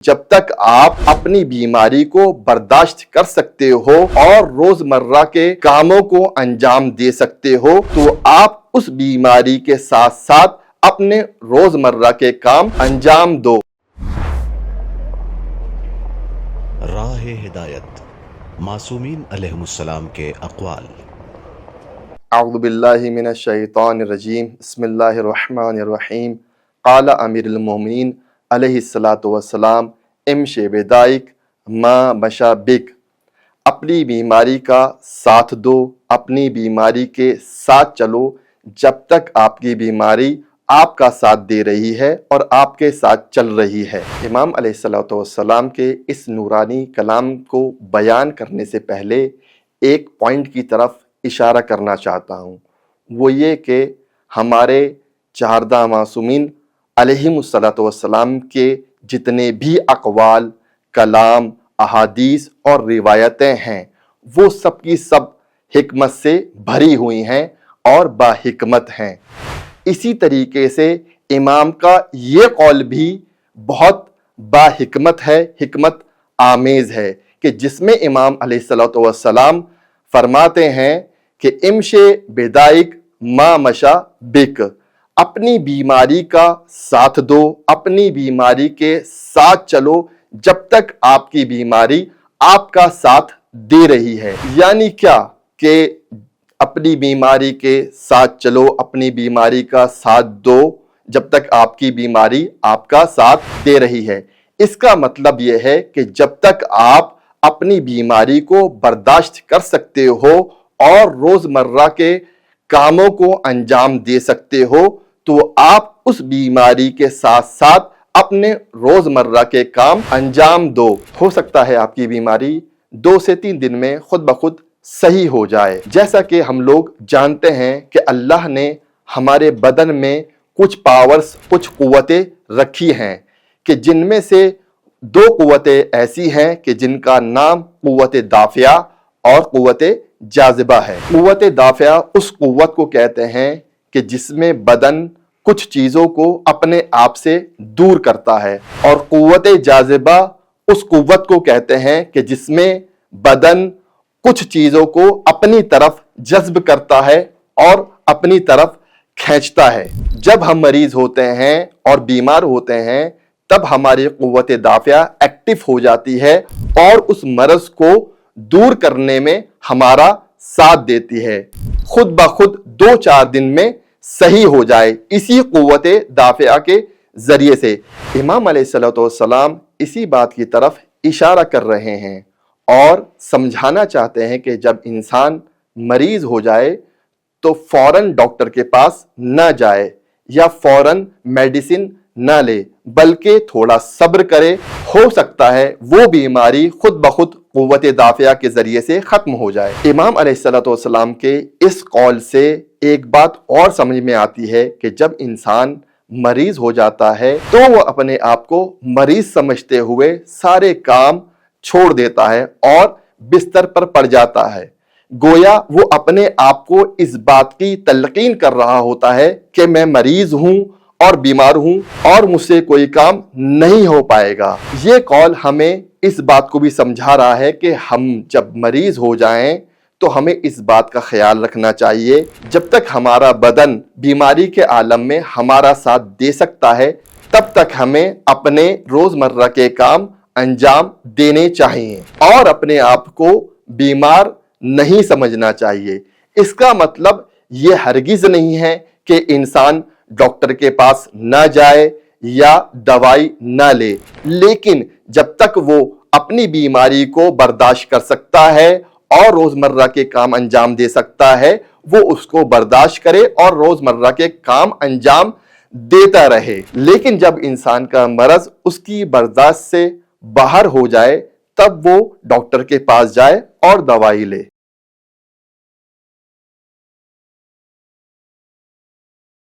जब तक आप अपनी बीमारी को बर्दाश्त कर सकते हो और रोजमर्रा के कामों को अंजाम दे सकते हो तो आप उस बीमारी के साथ साथ अपने रोजमर्रा के काम अंजाम दो। राह हिदायत मासूमीन अलैहिमुस्सलाम के अक़वाल। अऊज़ु बिल्लाहि मिनश शैतानिर रजीम। बिस्मिल्लाहिर रहमानिर रहीम। क़ाला अमीरुल मोमिनीन अलैहिस्सलातु वस्सलाम इम्शि बिदाइक मा मशा बिक। अपनी बीमारी का साथ दो, अपनी बीमारी के साथ चलो जब तक आपकी बीमारी आपका साथ दे रही है और आपके साथ चल रही है। इमाम अलैहिस्सलातु वस्सलाम के इस नूरानी कलाम को बयान करने से पहले एक पॉइंट की तरफ इशारा करना चाहता हूँ, वो ये कि हमारे चारदा मासूमीन अलैहिमुस्सलातु वस्सलाम के जितने भी अक़वाल, कलाम, अहादीस और रिवायतें हैं वो सब की सब हिकमत से भरी हुई हैं और बाहिकमत हैं। इसी तरीके से इमाम का ये कौल भी बहुत बाहिकमत है, हिकमत आमेज़ है कि जिसमें इमाम अलैहिस्सलातु वस्सलाम फरमाते हैं कि इम्शे बिदाइक मा मशा बिक। अपनी बीमारी का साथ दो, अपनी बीमारी के साथ चलो जब तक आपकी बीमारी आपका साथ दे रही है। यानी क्या कि अपनी बीमारी के साथ चलो, अपनी बीमारी का साथ दो जब तक आपकी बीमारी आपका साथ दे रही है। इसका मतलब यह है कि जब तक आप अपनी बीमारी को बर्दाश्त कर सकते हो और रोजमर्रा के कामों को अंजाम दे सकते हो तो आप उस बीमारी के साथ साथ अपने रोजमर्रा के काम अंजाम दो। हो सकता है आपकी बीमारी 2 से 3 दिन में खुद ब खुद सही हो जाए। जैसा कि हम लोग जानते हैं कि अल्लाह ने हमारे बदन में कुछ पावर्स, कुछ कुव्वतें रखी हैं कि जिनमें से 2 कुव्वतें ऐसी हैं कि जिनका नाम कुव्वत दाफिया और कुव्वत जाज़िबा है। कुव्वत दाफिया उस कुव्वत को कहते हैं कि जिसमें बदन कुछ चीज़ों को अपने आप से दूर करता है और कुव्वत जाज़िबा उस कुव्वत को कहते हैं कि जिसमें बदन कुछ चीज़ों को अपनी तरफ जज्ब करता है और अपनी तरफ खींचता है। जब हम मरीज होते हैं और बीमार होते हैं तब हमारी कुव्वत दाफिया एक्टिव हो जाती है और उस मर्ज को दूर करने में हमारा साथ देती है। खुद ब खुद 2-4 दिन में सही हो जाए इसी कुव्वत दाफिया के जरिए से। इमाम अलैहिस्सलातु वस्सलाम इसी बात की तरफ इशारा कर रहे हैं और समझाना चाहते हैं कि जब इंसान मरीज हो जाए तो फौरन डॉक्टर के पास न जाए या फौरन मेडिसिन न ले, बल्कि थोड़ा सब्र करे। हो सकता है वो बीमारी खुद ब खुद कुव्वत दाफिया के जरिए से खत्म हो जाए। इमाम अलैहिस्सलातु वस्सलाम के इस कौल से एक बात और समझ में आती है कि जब इंसान मरीज हो जाता है तो वो अपने आप को मरीज समझते हुए सारे काम छोड़ देता है और बिस्तर पर पड़ जाता है। गोया वो अपने आप को इस बात की तलकीन कर रहा होता है कि मैं मरीज हूं और बीमार हूं और मुझसे कोई काम नहीं हो पाएगा। ये कौल हमें इस बात को भी समझा रहा है कि हम जब मरीज हो जाएं तो हमें इस बात का ख्याल रखना चाहिए जब तक हमारा बदन बीमारी के आलम में हमारा साथ दे सकता है तब तक हमें अपने रोजमर्रा के काम अंजाम देने चाहिए और अपने आप को बीमार नहीं समझना चाहिए। इसका मतलब ये हरगिज नहीं है कि इंसान डॉक्टर के पास न जाए या दवाई न ले, लेकिन जब तक वो अपनी बीमारी को बर्दाश्त कर सकता है और रोजमर्रा के काम अंजाम दे सकता है वो उसको बर्दाश्त करे और रोजमर्रा के काम अंजाम देता रहे। लेकिन जब इंसान का मर्ज उसकी बर्दाश्त से बाहर हो जाए तब वो डॉक्टर के पास जाए और दवाई ले।